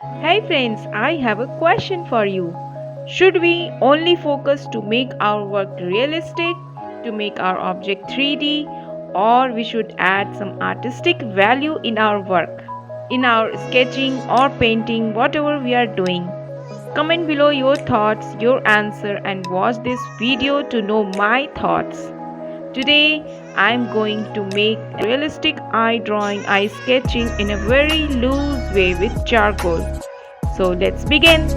Hey friends, I have a question for you. Should we only focus to make our work realistic, to make our object 3D, or we should add some artistic value in our work, in our sketching or painting, whatever we are doing? Comment below your thoughts, your answer, and watch this video to know my thoughts. Today, I'm going to make a realistic eye drawing, eye sketching in a very loose way with charcoal. So let's begin.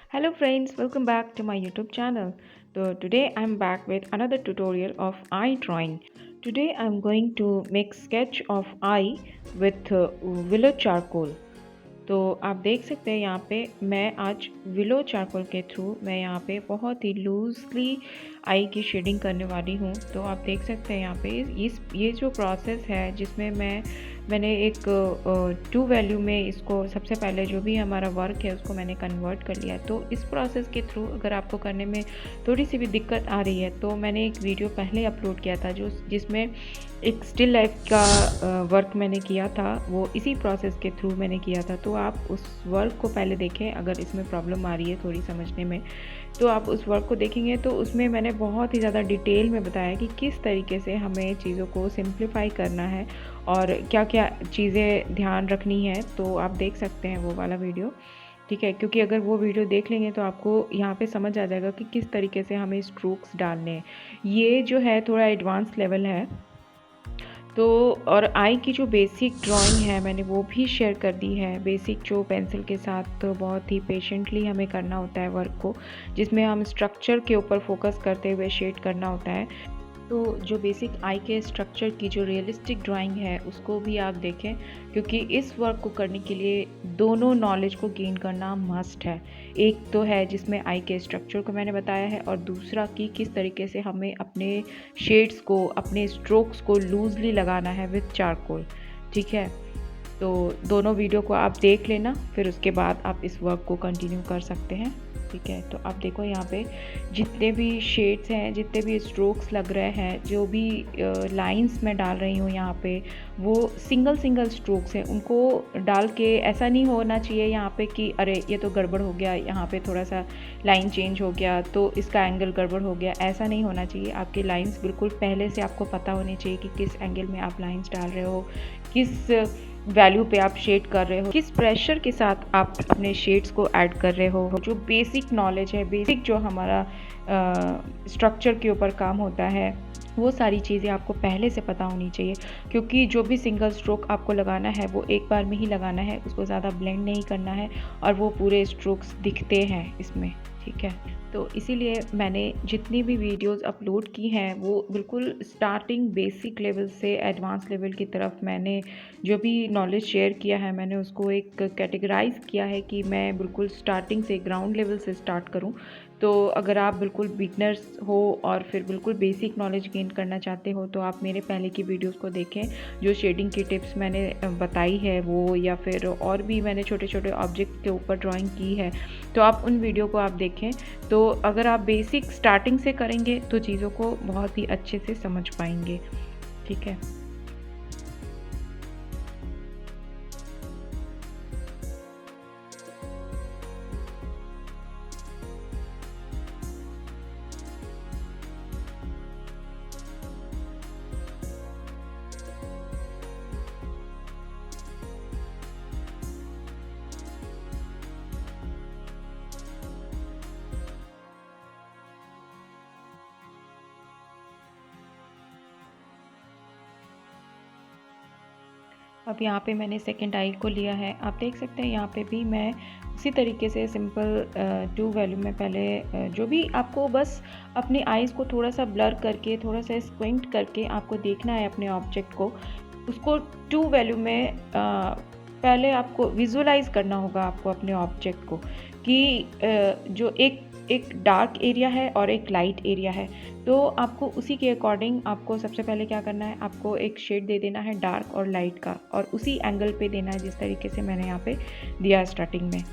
Hello friends, welcome back to my YouTube channel. So today I'm back with another tutorial of eye drawing. Today I'm going to make sketch of eye with willow charcoal. तो आप देख सकते हैं यहाँ पे मैं आज willow charcoal के थ्रू मैं यहाँ पे बहुत ही लूजली आई की शेडिंग करने वाली हूँ। तो आप देख सकते हैं यहाँ पे ये जो प्रोसेस है जिसमें मैंने एक 2 वैल्यू में इसको सबसे पहले जो भी हमारा वर्क है उसको मैंने कन्वर्ट कर लिया। तो इस प्रोसेस के थ्रू अगर आपको करने में थोड़ी सी भी दिक्कत आ रही है तो मैंने एक वीडियो पहले अपलोड किया था जिसमें एक स्टिल लाइफ का वर्क मैंने किया था, वो इसी प्रोसेस के थ्रू मैंने किया था। तो आप उस वर्क को पहले देखें। अगर इसमें प्रॉब्लम आ रही है थोड़ी समझने में तो आप उस वर्क को देखेंगे तो उसमें मैंने बहुत ही ज़्यादा डिटेल में बताया कि किस तरीके से हमें चीज़ों को सिंप्लीफाई करना है और क्या क्या चीज़ें ध्यान रखनी है। तो आप देख सकते हैं वो वाला वीडियो, ठीक है, क्योंकि अगर वो वीडियो देख लेंगे तो आपको यहाँ पे समझ आ जाएगा कि किस तरीके से हमें स्ट्रोक्स डालने हैं। ये जो है थोड़ा एडवांस लेवल है। तो और आई की जो बेसिक ड्राइंग है मैंने वो भी शेयर कर दी है। बेसिक जो पेंसिल के साथ तो बहुत ही पेशेंटली हमें करना होता है वर्क को, जिसमें हम स्ट्रक्चर के ऊपर फोकस करते हुए शेड करना होता है। तो जो बेसिक आई के स्ट्रक्चर की जो रियलिस्टिक ड्राइंग है उसको भी आप देखें, क्योंकि इस वर्क को करने के लिए दोनों नॉलेज को गेन करना मस्ट है। एक तो है जिसमें आई के स्ट्रक्चर को मैंने बताया है और दूसरा कि किस तरीके से हमें अपने शेड्स को, अपने स्ट्रोक्स को लूजली लगाना है विथ चारकोल, ठीक है। तो दोनों वीडियो को आप देख लेना, फिर उसके बाद आप इस वर्क को कंटिन्यू कर सकते हैं, ठीक है। तो आप देखो यहाँ पे जितने भी शेड्स हैं, जितने भी स्ट्रोक्स लग रहे हैं, जो भी लाइंस मैं डाल रही हूँ यहाँ पे, वो सिंगल स्ट्रोक्स हैं। उनको डाल के ऐसा नहीं होना चाहिए यहाँ पे कि अरे ये तो गड़बड़ हो गया, यहाँ पे थोड़ा सा लाइन चेंज हो गया तो इसका एंगल गड़बड़ हो गया, ऐसा नहीं होना चाहिए। आपकी लाइंस बिल्कुल पहले से आपको पता होनी चाहिए कि किस एंगल में आप लाइंस डाल रहे हो, किस वैल्यू पे आप शेड कर रहे हो, किस प्रेशर के साथ आप अपने शेड्स को ऐड कर रहे हो। जो बेसिक नॉलेज है, बेसिक जो हमारा स्ट्रक्चर के ऊपर काम होता है, वो सारी चीज़ें आपको पहले से पता होनी चाहिए, क्योंकि जो भी सिंगल स्ट्रोक आपको लगाना है वो एक बार में ही लगाना है, उसको ज़्यादा ब्लेंड नहीं करना है और वो पूरे स्ट्रोक्स दिखते हैं इसमें, ठीक है। तो इसीलिए मैंने जितनी भी वीडियोस अपलोड की हैं वो बिल्कुल स्टार्टिंग बेसिक लेवल से एडवांस लेवल की तरफ मैंने जो भी नॉलेज शेयर किया है, मैंने उसको एक कैटेगराइज किया है कि मैं बिल्कुल स्टार्टिंग से ग्राउंड लेवल से स्टार्ट करूं। तो अगर आप बिल्कुल बिगनर्स हो और फिर बिल्कुल बेसिक नॉलेज गेन करना चाहते हो तो आप मेरे पहले की वीडियोस को देखें, जो शेडिंग की टिप्स मैंने बताई है वो, या फिर और भी मैंने छोटे छोटे ऑब्जेक्ट के ऊपर ड्राइंग की है, तो आप उन वीडियो को आप देखें। तो अगर आप बेसिक स्टार्टिंग से करेंगे तो चीज़ों को बहुत ही अच्छे से समझ पाएंगे, ठीक है। अब यहाँ पे मैंने सेकेंड आई को लिया है। आप देख सकते हैं यहाँ पे भी मैं उसी तरीके से सिंपल 2 वैल्यू में पहले जो भी आपको बस अपने आईज़ को थोड़ा सा ब्लर करके, थोड़ा सा स्क्विंट करके आपको देखना है अपने ऑब्जेक्ट को, उसको 2 वैल्यू में पहले आपको विजुअलाइज करना होगा आपको अपने ऑब्जेक्ट को कि जो एक डार्क एरिया है और एक लाइट एरिया है। तो आपको उसी के अकॉर्डिंग आपको सबसे पहले क्या करना है, आपको एक शेड दे देना है डार्क और लाइट का, और उसी एंगल पे देना है जिस तरीके से मैंने यहाँ पे दिया स्टार्टिंग में,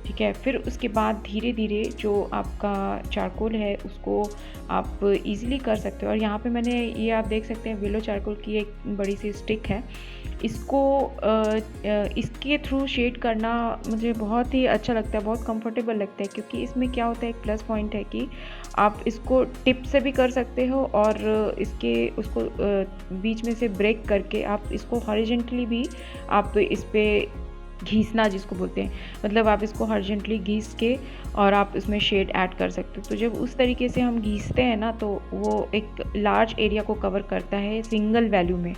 ठीक है। फिर उसके बाद धीरे धीरे जो आपका चारकोल है उसको आप इजीली कर सकते हो। और यहाँ पे मैंने ये आप देख सकते हैं विलो चारकोल की एक बड़ी सी स्टिक है। इसको इसके थ्रू शेड करना मुझे बहुत ही अच्छा लगता है, बहुत कंफर्टेबल लगता है, क्योंकि इसमें क्या होता है, एक प्लस पॉइंट है कि आप इसको टिप से भी कर सकते हो और इसके उसको बीच में से ब्रेक करके आप इसको हॉरिजॉन्टली भी आप इस पर घिसना जिसको बोलते हैं, मतलब आप इसको हॉरिजॉन्टली घिस के और आप इसमें शेड ऐड कर सकते हो। तो जब उस तरीके से हम घिसते हैं ना, तो वो एक लार्ज एरिया को कवर करता है सिंगल वैल्यू में।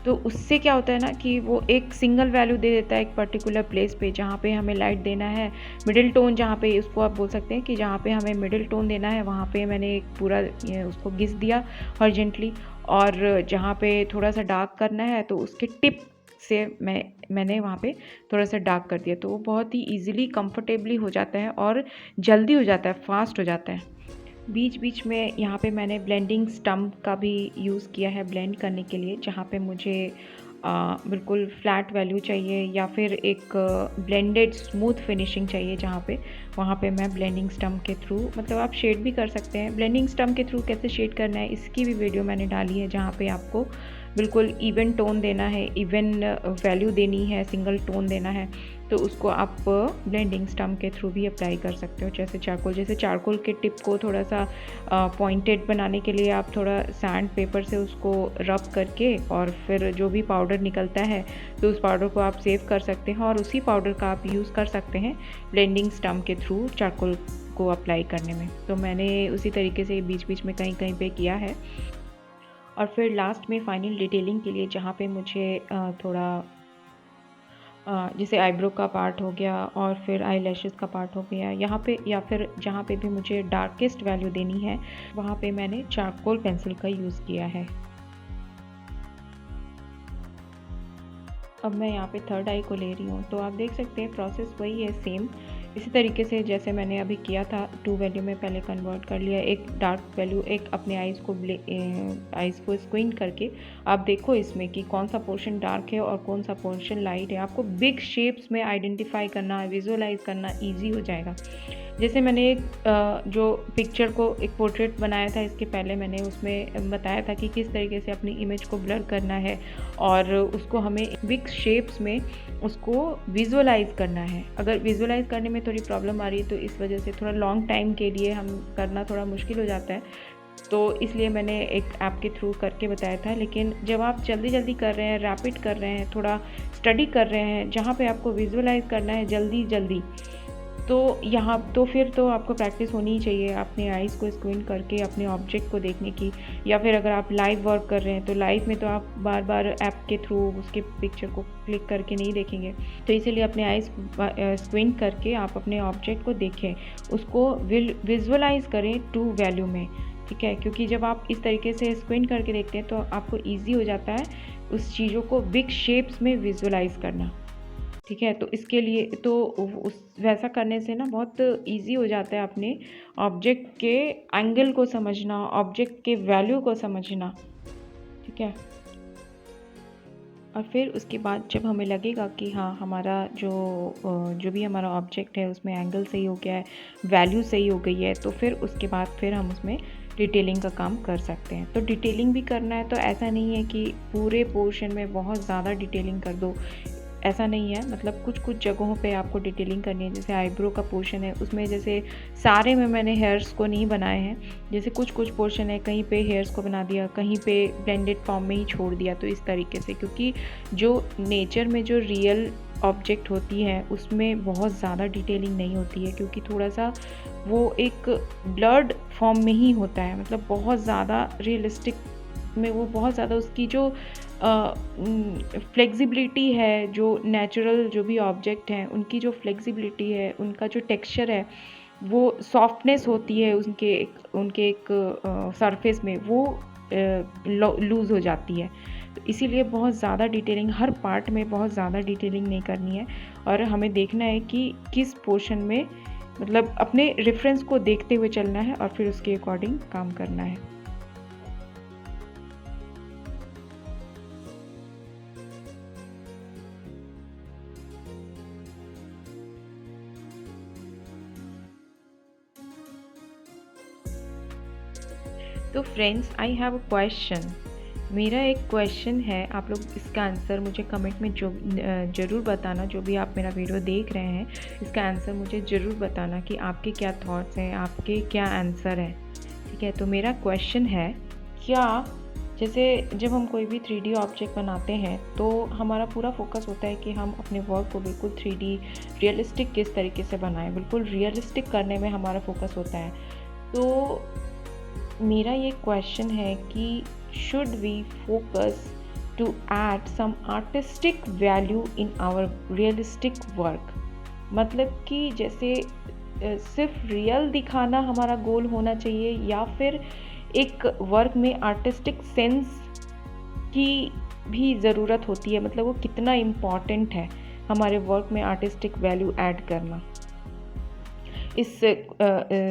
तो उससे क्या होता है ना कि वो एक सिंगल वैल्यू दे देता है एक पर्टिकुलर प्लेस पे जहाँ पे हमें लाइट देना है, मिडिल टोन जहाँ पे, उसको आप बोल सकते हैं कि जहाँ पे हमें मिडिल टोन देना है वहाँ पे मैंने एक पूरा उसको घिस दिया हॉरिजॉन्टली। और जहाँ पे थोड़ा सा डार्क करना है तो उसके टिप से मैंने वहाँ पे थोड़ा सा डार्क कर दिया। तो वो बहुत ही ईजिली कंफर्टेबली हो जाता है और जल्दी हो जाता है, फास्ट हो जाता है। बीच बीच में यहाँ पे मैंने ब्लेंडिंग स्टम्प का भी यूज़ किया है ब्लेंड करने के लिए, जहाँ पे मुझे बिल्कुल फ्लैट वैल्यू चाहिए या फिर एक ब्लेंडेड स्मूथ फिनिशिंग चाहिए, जहाँ पे वहाँ पे मैं ब्लेंडिंग स्टम्प के थ्रू, मतलब आप शेड भी कर सकते हैं। ब्लेंडिंग स्टम्प के थ्रू कैसे शेड करना है इसकी भी वीडियो मैंने डाली है, जहाँ पे आपको बिल्कुल इवन टोन देना है, इवन वैल्यू देनी है, सिंगल टोन देना है, तो उसको आप ब्लेंडिंग स्टम्प के थ्रू भी अप्लाई कर सकते हो। जैसे चारकोल के टिप को थोड़ा सा पॉइंटेड बनाने के लिए आप थोड़ा सैंड पेपर से उसको रब करके और फिर जो भी पाउडर निकलता है तो उस पाउडर को आप सेव कर सकते हैं और उसी पाउडर का आप यूज़ कर सकते हैं ब्लेंडिंग स्टम्प के थ्रू चारकोल को अप्लाई करने में। तो मैंने उसी तरीके से बीच बीच में कहीं कहीं पे किया है। और फिर लास्ट में फाइनल डिटेलिंग के लिए जहाँ पे मुझे थोड़ा जैसे आईब्रो का पार्ट हो गया और फिर आई लैशेज़ का पार्ट हो गया यहाँ पे, या फिर जहाँ पे भी मुझे डार्केस्ट वैल्यू देनी है वहाँ पे मैंने चारकोल पेंसिल का यूज़ किया है। अब मैं यहाँ पे थर्ड आई को ले रही हूँ। तो आप देख सकते हैं प्रोसेस वही है सेम, इसी तरीके से जैसे मैंने अभी किया था। टू वैल्यू में पहले कन्वर्ट कर लिया, एक डार्क वैल्यू, एक अपने आइज़ को स्क्वीन करके आप देखो इसमें कि कौन सा पोर्शन डार्क है और कौन सा पोर्शन लाइट है। आपको बिग शेप्स में आइडेंटिफाई करना, विजुअलाइज करना ईजी हो जाएगा। जैसे मैंने एक जो पिक्चर को एक पोर्ट्रेट बनाया था, इसके पहले मैंने उसमें बताया था कि किस तरीके से अपनी इमेज को ब्लर करना है और उसको हमें बिग शेप्स में उसको विजुअलाइज करना है। अगर विजुअलाइज करने में थोड़ी प्रॉब्लम आ रही है तो इस वजह से थोड़ा लॉन्ग टाइम के लिए हम करना थोड़ा मुश्किल हो जाता है, तो इसलिए मैंने एक ऐप के थ्रू करके बताया था। लेकिन जब आप जल्दी जल्दी कर रहे हैं, रैपिड कर रहे हैं, थोड़ा स्टडी कर रहे हैं, जहाँ पे आपको विजुअलाइज करना है जल्दी जल्दी, तो यहाँ तो फिर तो आपको प्रैक्टिस होनी ही चाहिए अपने आइज़ को स्क्वीन करके अपने ऑब्जेक्ट को देखने की। या फिर अगर आप लाइव वर्क कर रहे हैं तो लाइव में तो आप बार बार ऐप के थ्रू उसके पिक्चर को क्लिक करके नहीं देखेंगे, तो इसीलिए अपने आइज़ स्क्वीन करके आप अपने ऑब्जेक्ट को देखें, उसको विजुअलाइज करें टू वैल्यू में। ठीक है, क्योंकि जब आप इस तरीके से स्क्वीन करके देखते हैं तो आपको ईजी हो जाता है उस चीज़ों को बिग शेप्स में विजुअलाइज करना। ठीक है, तो इसके लिए तो उस वैसा करने से ना बहुत इजी हो जाता है अपने ऑब्जेक्ट के एंगल को समझना, ऑब्जेक्ट के वैल्यू को समझना। ठीक है, और फिर उसके बाद जब हमें लगेगा कि हाँ हमारा जो भी हमारा ऑब्जेक्ट है उसमें एंगल सही हो गया है, वैल्यू सही हो गई है, तो फिर उसके बाद फिर हम उसमें डिटेलिंग का काम कर सकते हैं। तो डिटेलिंग भी करना है तो ऐसा नहीं है कि पूरे पोर्शन में बहुत ज़्यादा डिटेलिंग कर दो, ऐसा नहीं है। मतलब कुछ कुछ जगहों पे आपको डिटेलिंग करनी है। जैसे आईब्रो का पोर्शन है उसमें जैसे सारे में मैंने हेयर्स को नहीं बनाए हैं, जैसे कुछ कुछ पोर्शन है कहीं पे हेयर्स को बना दिया, कहीं पे ब्लेंडेड फॉर्म में ही छोड़ दिया। तो इस तरीके से, क्योंकि जो नेचर में जो रियल ऑब्जेक्ट होती है उसमें बहुत ज़्यादा डिटेलिंग नहीं होती है, क्योंकि थोड़ा सा वो एक ब्लर्ड फॉर्म में ही होता है, मतलब बहुत ज़्यादा रियलिस्टिक में वो बहुत ज़्यादा उसकी जो फ्लेक्सिबिलिटी है, जो नेचुरल जो भी ऑब्जेक्ट हैं उनकी जो फ्लेक्सिबिलिटी है, उनका जो टेक्सचर है, वो सॉफ्टनेस होती है उनके एक सरफेस में, वो लूज़ हो जाती है। तो इसीलिए बहुत ज़्यादा डिटेलिंग हर पार्ट में बहुत ज़्यादा डिटेलिंग नहीं करनी है, और हमें देखना है कि किस पोर्शन में, मतलब अपने रेफरेंस को देखते हुए चलना है और फिर उसके अकॉर्डिंग काम करना है। तो friends, I have a question. मेरा एक क्वेश्चन है, आप लोग इसका आंसर मुझे कमेंट में ज़रूर बताना। जो भी आप मेरा वीडियो देख रहे हैं, इसका आंसर मुझे ज़रूर बताना कि आपके क्या थॉट्स हैं, आपके क्या आंसर हैं। ठीक है, तो मेरा क्वेश्चन है, क्या जैसे जब हम कोई भी 3D ऑब्जेक्ट बनाते हैं तो हमारा पूरा फोकस होता है कि हम अपने वर्क को बिल्कुल 3D रियलिस्टिक किस तरीके से बनाएं, बिल्कुल रियलिस्टिक करने में हमारा फोकस होता है। तो मेरा ये क्वेश्चन है कि should we focus to add some artistic value in our realistic work. मतलब कि जैसे सिर्फ रियल दिखाना हमारा गोल होना चाहिए, या फिर एक वर्क में आर्टिस्टिक सेंस की भी ज़रूरत होती है। मतलब वो कितना इम्पॉर्टेंट है हमारे वर्क में आर्टिस्टिक वैल्यू ऐड करना। इस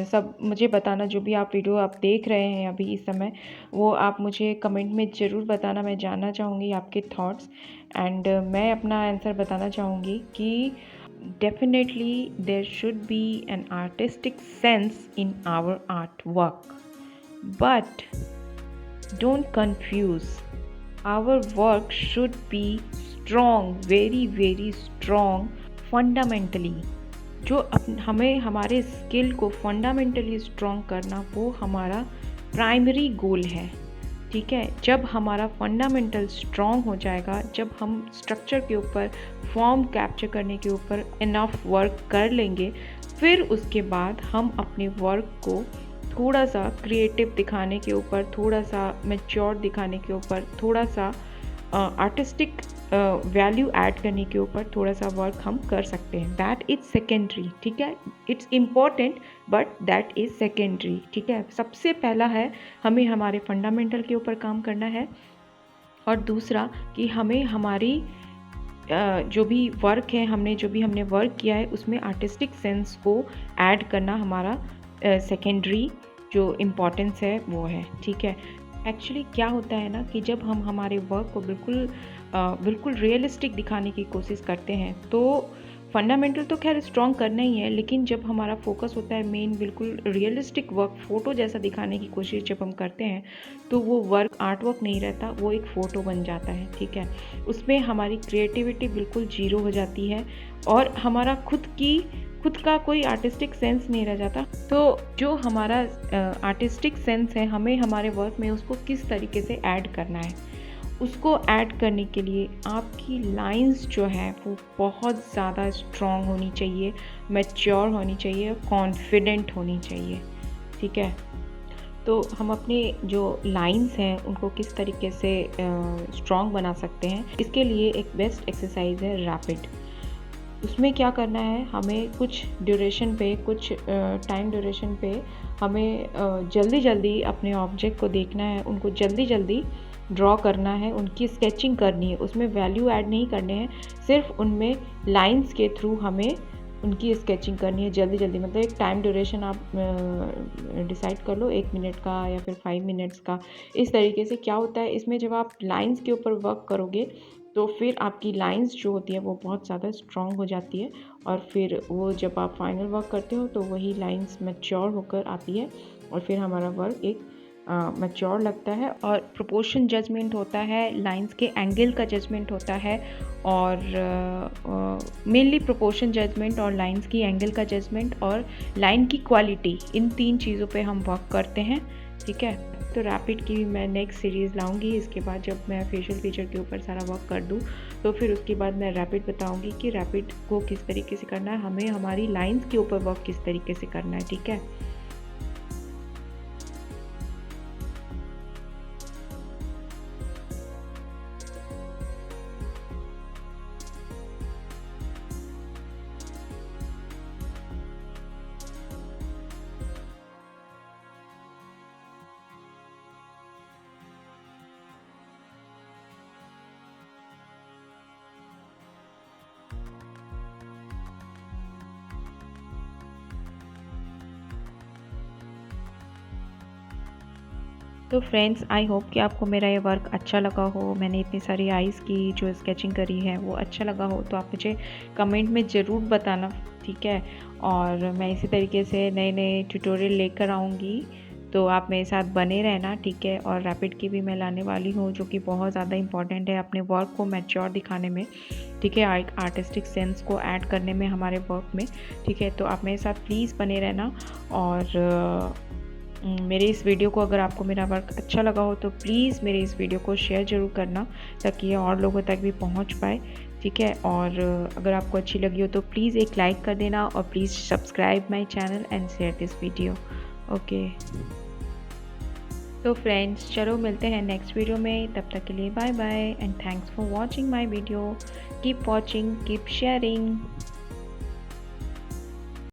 सब मुझे बताना। जो भी आप वीडियो आप देख रहे हैं अभी इस समय, वो आप मुझे कमेंट में ज़रूर बताना। मैं जानना चाहूँगी आपके थॉट्स, एंड मैं अपना आंसर बताना चाहूँगी कि definitely there should be an artistic sense in our artwork, but don't confuse, our work should be strong, very very strong fundamentally। जो हमें हमारे स्किल को फंडामेंटली स्ट्रॉन्ग करना, वो हमारा प्राइमरी गोल है। ठीक है, जब हमारा फंडामेंटल स्ट्रॉन्ग हो जाएगा, जब हम स्ट्रक्चर के ऊपर, फॉर्म कैप्चर करने के ऊपर इनफ वर्क कर लेंगे, फिर उसके बाद हम अपने वर्क को थोड़ा सा क्रिएटिव दिखाने के ऊपर, थोड़ा सा मैच्योर दिखाने के ऊपर, थोड़ा सा आर्टिस्टिक वैल्यू ऐड करने के ऊपर थोड़ा सा वर्क हम कर सकते हैं। That is secondary. ठीक है, it's important but that is secondary. ठीक है, सबसे पहला है हमें हमारे फंडामेंटल के ऊपर काम करना है, और दूसरा कि हमें हमारी जो भी वर्क है, हमने वर्क किया है, उसमें आर्टिस्टिक सेंस को ऐड करना हमारा सेकेंडरी जो इम्पोर्टेंस है वो है। ठीक है, एक्चुअली क्या होता है ना कि जब हम हमारे वर्क को बिल्कुल रियलिस्टिक दिखाने की कोशिश करते हैं, तो फंडामेंटल तो खैर स्ट्रॉन्ग करना ही है, लेकिन जब हमारा फोकस होता है मेन बिल्कुल रियलिस्टिक वर्क, फ़ोटो जैसा दिखाने की कोशिश जब हम करते हैं, तो वो वर्क आर्ट वर्क नहीं रहता, वो एक फ़ोटो बन जाता है। ठीक है, उसमें हमारी क्रिएटिविटी बिल्कुल जीरो हो जाती है, और हमारा खुद का कोई आर्टिस्टिक सेंस नहीं रह जाता। तो जो हमारा आर्टिस्टिक सेंस है, हमें हमारे वर्क में उसको किस तरीके से ऐड करना है, उसको ऐड करने के लिए आपकी लाइंस जो है वो बहुत ज़्यादा स्ट्रॉन्ग होनी चाहिए, मैच्योर होनी चाहिए, कॉन्फिडेंट होनी चाहिए। ठीक है, तो हम अपने जो लाइंस हैं उनको किस तरीके से स्ट्रॉन्ग बना सकते हैं, इसके लिए एक बेस्ट एक्सरसाइज है रैपिड। उसमें क्या करना है, हमें कुछ ड्यूरेशन पे, कुछ टाइम ड्यूरेशन पे हमें जल्दी अपने ऑब्जेक्ट को देखना है, उनको जल्दी ड्रॉ करना है, उनकी स्केचिंग करनी है। उसमें वैल्यू ऐड नहीं करने हैं, सिर्फ उनमें लाइंस के थ्रू हमें उनकी स्केचिंग करनी है जल्दी। मतलब एक टाइम ड्यूरेशन आप डिसाइड कर लो, 1 मिनट का या फिर 5 मिनट्स का। इस तरीके से क्या होता है, इसमें जब आप लाइंस के ऊपर वर्क करोगे तो फिर आपकी लाइंस जो होती है वो बहुत ज़्यादा स्ट्रॉन्ग हो जाती है, और फिर वो जब आप फाइनल वर्क करते हो तो वही लाइंस मैच्योर होकर आती है, और फिर हमारा वर्क एक मैच्योर लगता है। और प्रोपोर्शन जजमेंट होता है, लाइंस के एंगल का जजमेंट होता है, और मेनली प्रोपोर्शन जजमेंट और लाइंस की एंगल का जजमेंट और लाइन की क्वालिटी, इन 3 चीज़ों पे हम वर्क करते हैं। ठीक है, तो रैपिड की मैं नेक्स्ट सीरीज़ लाऊंगी। इसके बाद जब मैं फेशियल फीचर के ऊपर सारा वर्क कर दूँ, तो फिर उसके बाद मैं रैपिड बताऊंगी कि रैपिड को किस तरीके से करना है, हमें हमारी लाइंस के ऊपर वर्क किस तरीके से करना है। ठीक है, तो फ्रेंड्स, आई होप कि आपको मेरा ये वर्क अच्छा लगा हो। मैंने इतनी सारी आइज़ की जो स्केचिंग करी है वो अच्छा लगा हो, तो आप मुझे कमेंट में ज़रूर बताना। ठीक है, और मैं इसी तरीके से नए ट्यूटोरियल लेकर आऊँगी। तो आप मेरे साथ बने रहना, ठीक है। और रैपिड की भी मैं लाने वाली हूँ, जो कि बहुत ज़्यादा इंपॉर्टेंट है अपने वर्क को मैच्योर दिखाने में, ठीक है, आर्टिस्टिक सेंस को ऐड करने में हमारे वर्क में, ठीक है। तो आप मेरे साथ प्लीज़ बने रहना। और मेरे इस वीडियो को, अगर आपको मेरा वर्क अच्छा लगा हो तो प्लीज़ मेरे इस वीडियो को शेयर ज़रूर करना, ताकि ये और लोगों तक भी पहुंच पाए, ठीक है। और अगर आपको अच्छी लगी हो तो प्लीज़ एक लाइक कर देना, और please subscribe my channel and share this video. Okay, तो फ्रेंड्स चलो मिलते हैं नेक्स्ट वीडियो में, तब तक के लिए bye bye and thanks for watching my video. Keep watching, keep sharing.